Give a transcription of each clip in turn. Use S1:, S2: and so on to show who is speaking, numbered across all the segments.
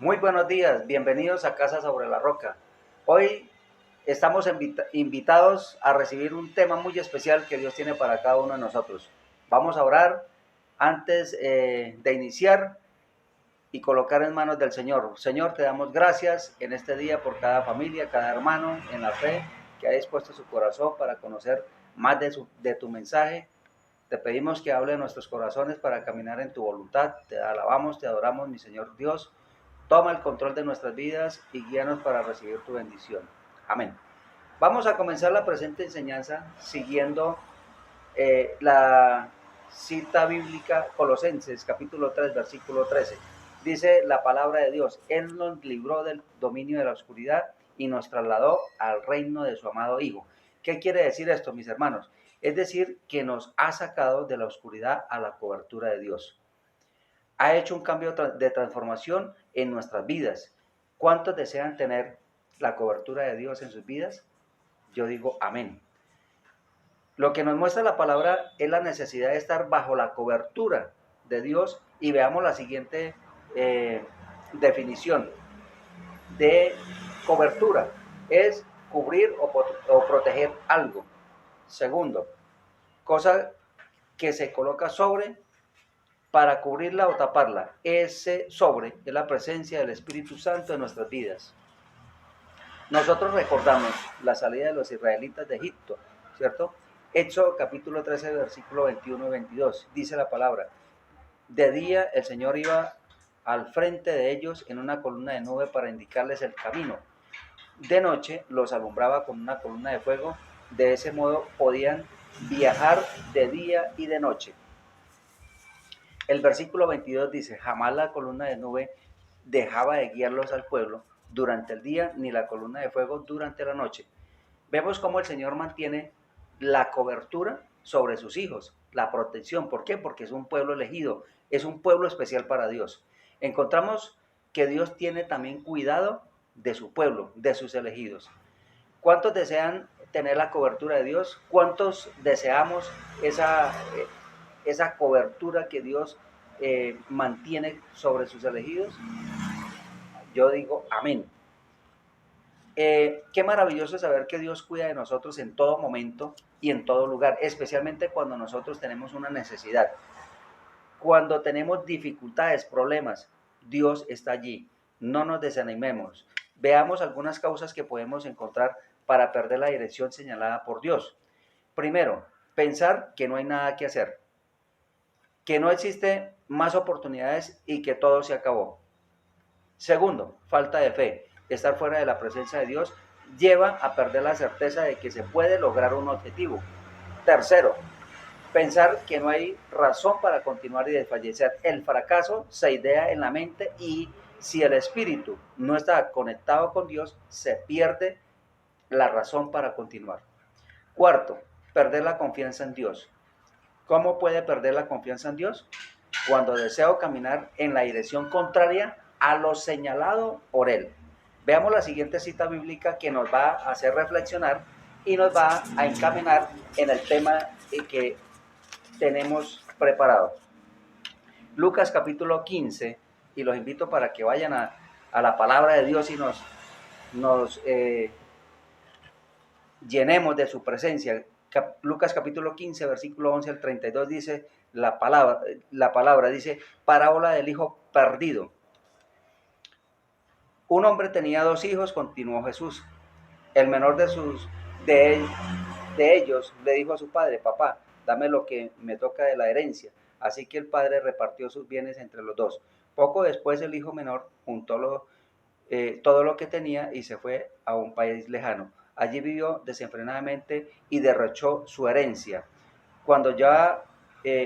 S1: Muy buenos días, bienvenidos a Casa sobre la Roca. Hoy estamos invitados a recibir un tema muy especial que Dios tiene para cada uno de nosotros. Vamos a orar antes de iniciar y colocar en manos del Señor. Señor, te damos gracias en este día por cada familia, cada hermano en la fe que ha dispuesto su corazón para conocer más de tu mensaje. Te pedimos que hable en nuestros corazones para caminar en tu voluntad. Te alabamos, te adoramos, mi Señor Dios. Toma el control de nuestras vidas y guíanos para recibir tu bendición. Amén. Vamos a comenzar la presente enseñanza siguiendo la cita bíblica Colosenses capítulo 3 versículo 13. Dice la palabra de Dios: Él nos libró del dominio de la oscuridad y nos trasladó al reino de su amado Hijo. ¿Qué quiere decir esto, mis hermanos? Es decir, que nos ha sacado de la oscuridad a la cobertura de Dios. Ha hecho un cambio de transformación en nuestras vidas. ¿Cuántos desean tener la cobertura de Dios en sus vidas? Yo digo amén. Lo que nos muestra la palabra es la necesidad de estar bajo la cobertura de Dios, y veamos la siguiente definición de cobertura: es cubrir o proteger algo. Segundo, cosa que se coloca sobre para cubrirla o taparla. Ese sobre es la presencia del Espíritu Santo en nuestras vidas. Nosotros recordamos la salida de los israelitas de Egipto, ¿cierto? Éxodo capítulo 13, versículo 21 y 22, dice la palabra: de día el Señor iba al frente de ellos en una columna de nube para indicarles el camino. De noche los alumbraba con una columna de fuego. De ese modo podían viajar de día y de noche. El versículo 22 dice: jamás la columna de nube dejaba de guiarlos al pueblo durante el día, ni la columna de fuego durante la noche. Vemos cómo el Señor mantiene la cobertura sobre sus hijos, la protección. ¿Por qué? Porque es un pueblo elegido, es un pueblo especial para Dios. Encontramos que Dios tiene también cuidado de su pueblo, de sus elegidos. ¿Cuántos desean tener la cobertura de Dios? ¿Cuántos deseamos esa cobertura que Dios mantiene sobre sus elegidos? Yo digo amén. Qué maravilloso saber que Dios cuida de nosotros en todo momento y en todo lugar, especialmente cuando nosotros tenemos una necesidad. Cuando tenemos dificultades, problemas, Dios está allí. No nos desanimemos. Veamos algunas causas que podemos encontrar para perder la dirección señalada por Dios. Primero, pensar que no hay nada que hacer, que no existe más oportunidades y que todo se acabó. Segundo, falta de fe. Estar fuera de la presencia de Dios lleva a perder la certeza de que se puede lograr un objetivo. Tercero, pensar que no hay razón para continuar y desfallecer. El fracaso se idea en la mente, y si el espíritu no está conectado con Dios, se pierde la razón para continuar. Cuarto, perder la confianza en Dios. ¿Cómo puede perder la confianza en Dios? Cuando deseo caminar en la dirección contraria a lo señalado por Él. Veamos la siguiente cita bíblica que nos va a hacer reflexionar y nos va a encaminar en el tema que tenemos preparado. Lucas capítulo 15, y los invito para que vayan a la palabra de Dios y nos llenemos de su presencia. Lucas capítulo 15, versículo 11 al 32 dice la palabra dice: parábola del hijo perdido. Un hombre tenía dos hijos, continuó Jesús. El menor de, de ellos le dijo a su padre: papá, dame lo que me toca de la herencia. Así que el padre repartió sus bienes entre los dos. Poco después el hijo menor juntó todo lo que tenía y se fue a un país lejano. Allí vivió desenfrenadamente y derrochó su herencia. Cuando ya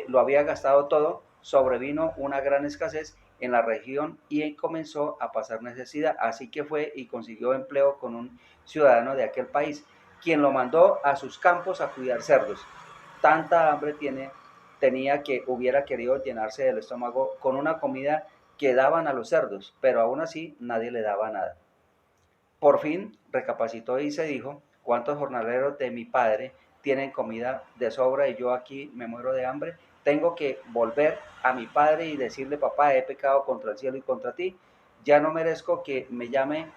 S1: lo había gastado todo, sobrevino una gran escasez en la región y comenzó a pasar necesidad. Así que fue y consiguió empleo con un ciudadano de aquel país, quien lo mandó a sus campos a cuidar cerdos. Tanta hambre tenía que hubiera querido llenarse del estómago con una comida que daban a los cerdos, pero aún así nadie le daba nada. Por fin recapacitó y se dijo: ¿cuántos jornaleros de mi padre tienen comida de sobra y yo aquí me muero de hambre? Tengo que volver a mi padre y decirle: papá, he pecado contra el cielo y contra ti. ya no merezco que me llame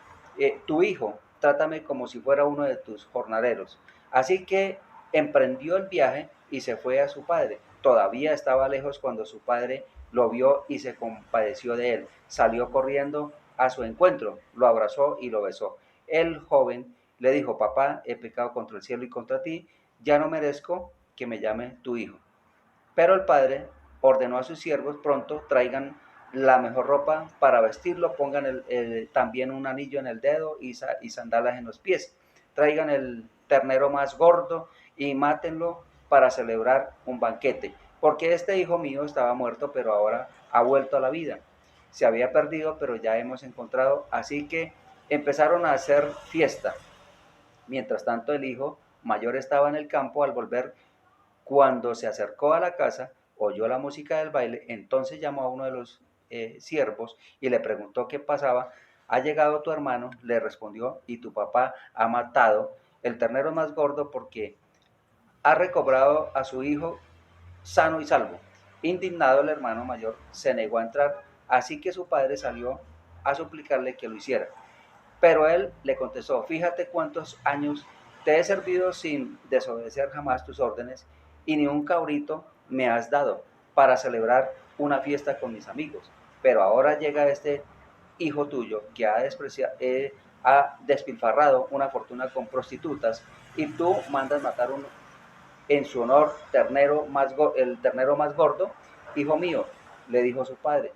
S1: tu hijo, trátame como si fuera uno de tus jornaleros. Así que emprendió el viaje y se fue a su padre. Todavía estaba lejos cuando su padre lo vio y se compadeció de él. Salió corriendo a su encuentro, lo abrazó y lo besó. El joven le dijo: papá, he pecado contra el cielo y contra ti, ya no merezco que me llame tu hijo. Pero el padre ordenó a sus siervos: pronto traigan la mejor ropa para vestirlo, pongan también un anillo en el dedo y sandalas en los pies. Traigan el ternero más gordo y mátenlo para celebrar un banquete. Porque este hijo mío estaba muerto, pero ahora ha vuelto a la vida. Se había perdido, pero ya hemos encontrado. Así que empezaron a hacer fiesta. Mientras tanto, el hijo mayor estaba en el campo. Al volver, cuando se acercó a la casa, oyó la música del baile, entonces llamó a uno de los siervos y le preguntó qué pasaba. Ha llegado tu hermano, le respondió, y tu papá ha matado el ternero más gordo porque ha recobrado a su hijo sano y salvo. Indignado, el hermano mayor se negó a entrar, así que su padre salió a suplicarle que lo hiciera. Pero él le contestó: fíjate cuántos años te he servido sin desobedecer jamás tus órdenes, y ni un cabrito me has dado para celebrar una fiesta con mis amigos. Pero ahora llega este hijo tuyo que ha despilfarrado una fortuna con prostitutas, y tú mandas matar en su honor el ternero más gordo. Hijo mío, le dijo su padre,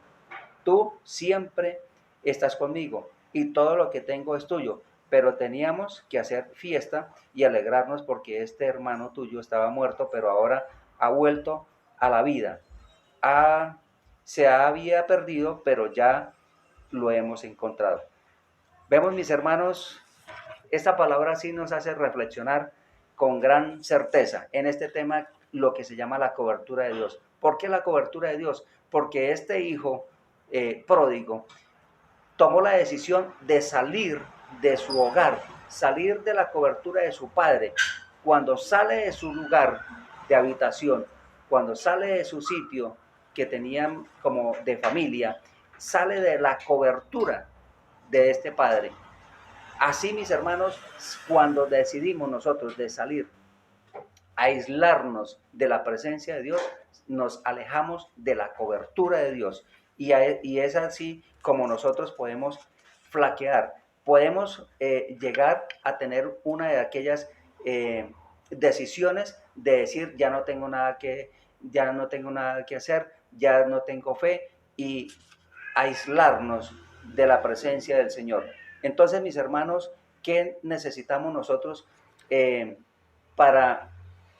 S1: tú siempre estás conmigo y todo lo que tengo es tuyo, pero teníamos que hacer fiesta y alegrarnos porque este hermano tuyo estaba muerto, pero ahora ha vuelto a la vida. Se había perdido, pero ya lo hemos encontrado. Vemos, mis hermanos, esta palabra sí nos hace reflexionar con gran certeza en este tema, lo que se llama la cobertura de Dios. ¿Por qué la cobertura de Dios? Porque este hijo pródigo tomó la decisión de salir de su hogar, salir de la cobertura de su padre. Cuando sale de su lugar de habitación, cuando sale de su sitio que tenían como de familia, sale de la cobertura de este padre. Así, mis hermanos, cuando decidimos nosotros de salir, aislarnos de la presencia de Dios, nos alejamos de la cobertura de Dios. Y es así como nosotros podemos flaquear, podemos llegar a tener una de aquellas decisiones de decir: ya no tengo nada que hacer, ya no tengo fe, y aislarnos de la presencia del Señor. Entonces, mis hermanos, ¿qué necesitamos nosotros para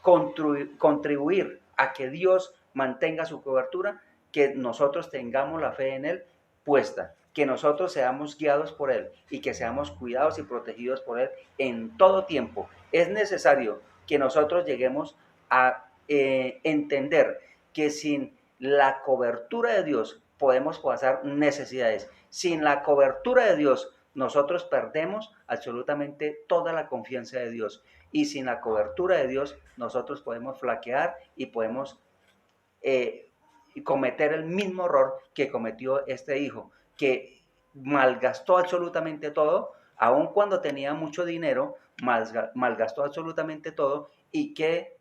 S1: contribuir a que Dios mantenga su cobertura? Que nosotros tengamos la fe en Él puesta, que nosotros seamos guiados por Él y que seamos cuidados y protegidos por Él en todo tiempo. Es necesario que nosotros lleguemos a entender que sin la cobertura de Dios podemos pasar necesidades. Sin la cobertura de Dios nosotros perdemos absolutamente toda la confianza de Dios. Y sin la cobertura de Dios nosotros podemos flaquear y podemos cometer el mismo error que cometió este hijo, que malgastó absolutamente todo, aun cuando tenía mucho dinero, malgastó absolutamente todo. ¿Y qué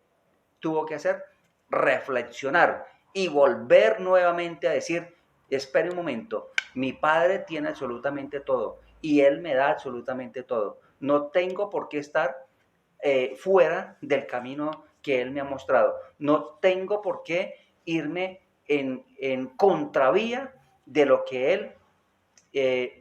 S1: tuvo que hacer? Reflexionar y volver nuevamente a decir: espere un momento, mi padre tiene absolutamente todo y él me da absolutamente todo. No tengo por qué estar fuera del camino que él me ha mostrado. No tengo por qué irme en contravía de lo que él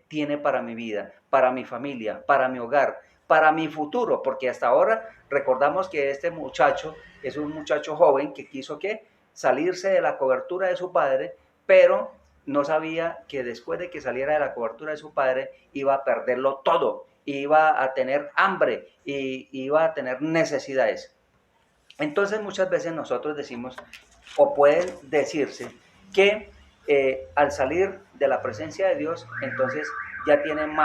S1: tiene para mi vida, para mi familia, para mi hogar, para mi futuro, porque hasta ahora recordamos que este muchacho es un muchacho joven que quiso que salirse de la cobertura de su padre, pero no sabía que después de que saliera de la cobertura de su padre iba a perderlo todo, iba a tener hambre y iba a tener necesidades. Entonces muchas veces nosotros decimos, o pueden decirse, que al salir de la presencia de Dios, entonces ya tienen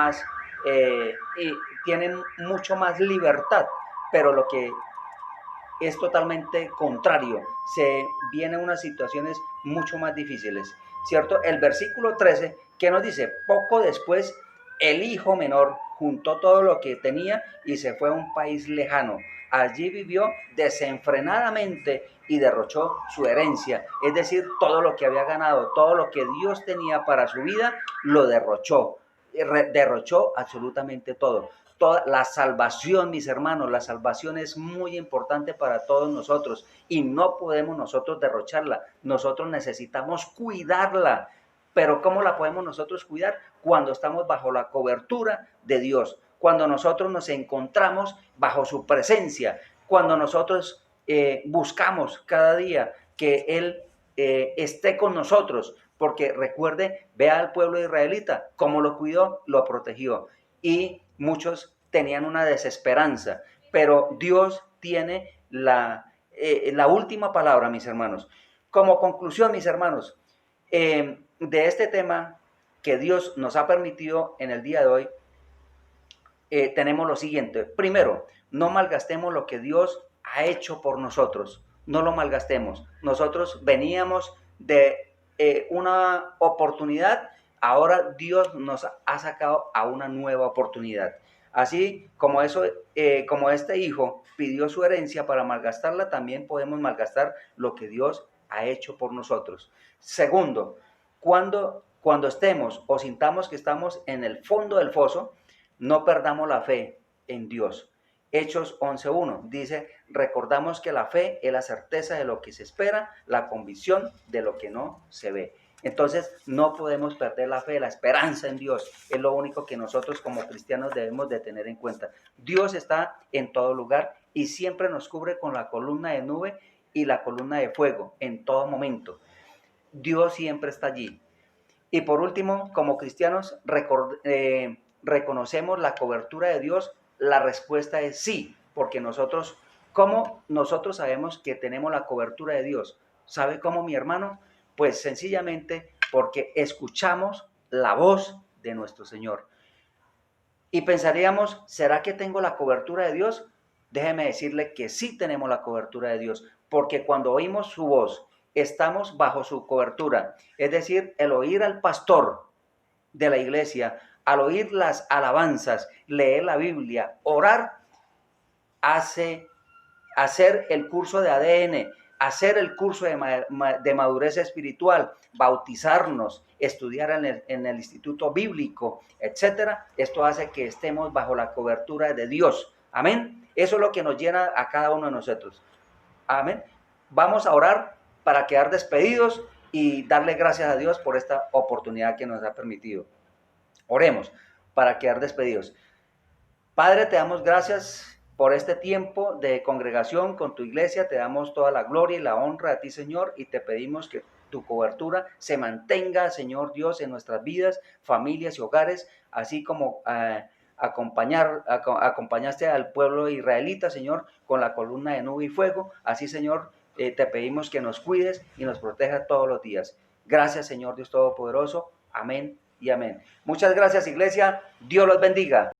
S1: y tienen mucho más libertad, pero lo que es totalmente contrario, se vienen unas situaciones mucho más difíciles. ¿cierto? El versículo 13, que nos dice, poco después el hijo menor juntó todo lo que tenía y se fue a un país lejano. Allí vivió desenfrenadamente y derrochó su herencia, es decir, todo lo que había ganado, todo lo que Dios tenía para su vida, lo derrochó, derrochó absolutamente todo. Toda la salvación, mis hermanos, la salvación es muy importante para todos nosotros y no podemos nosotros derrocharla. Nosotros necesitamos cuidarla. Pero ¿cómo la podemos nosotros cuidar? Cuando estamos bajo la cobertura de Dios, cuando nosotros nos encontramos bajo su presencia, cuando nosotros buscamos cada día que Él esté con nosotros, porque recuerde, vea al pueblo israelita, cómo lo cuidó, lo protegió. Y muchos tenían una desesperanza, pero Dios tiene la última palabra, mis hermanos. Como conclusión, mis hermanos, de este tema que Dios nos ha permitido en el día de hoy, tenemos lo siguiente. Primero, no malgastemos lo que Dios ha hecho por nosotros. No lo malgastemos. Nosotros veníamos de una oportunidad, ahora Dios nos ha sacado a una nueva oportunidad. Así como como este hijo pidió su herencia para malgastarla, también podemos malgastar lo que Dios ha hecho por nosotros. Segundo, cuando estemos o sintamos que estamos en el fondo del foso, no perdamos la fe en Dios. Hechos 11:1 dice, recordamos que la fe es la certeza de lo que se espera, la convicción de lo que no se ve. Entonces no podemos perder la fe, la esperanza en Dios. Es lo único que nosotros como cristianos debemos de tener en cuenta. Dios está en todo lugar y siempre nos cubre con la columna de nube y la columna de fuego en todo momento. Dios siempre está allí. Y por último, como cristianos, reconocemos la cobertura de Dios. La respuesta es sí, porque ¿cómo nosotros sabemos que tenemos la cobertura de Dios? ¿Sabe cómo, mi hermano? Pues sencillamente porque escuchamos la voz de nuestro Señor. Y pensaríamos, ¿será que tengo la cobertura de Dios? Déjeme decirle que sí tenemos la cobertura de Dios, porque cuando oímos su voz, estamos bajo su cobertura. Es decir, el oír al pastor de la iglesia, al oír las alabanzas, leer la Biblia, orar, hacer el curso de ADN, hacer el curso de madurez espiritual, bautizarnos, estudiar en el instituto bíblico, etcétera. Esto hace que estemos bajo la cobertura de Dios. Amén. Eso es lo que nos llena a cada uno de nosotros. Amén. Vamos a orar para quedar despedidos y darle gracias a Dios por esta oportunidad que nos ha permitido. Oremos para quedar despedidos. Padre, te damos gracias por este tiempo de congregación con tu iglesia. Te damos toda la gloria y la honra a ti, Señor, y te pedimos que tu cobertura se mantenga, Señor Dios, en nuestras vidas, familias y hogares, así como acompañaste al pueblo israelita, Señor, con la columna de nube y fuego. Así, Señor, te pedimos que nos cuides y nos protejas todos los días. Gracias, Señor Dios Todopoderoso. Amén y amén. Muchas gracias, iglesia. Dios los bendiga.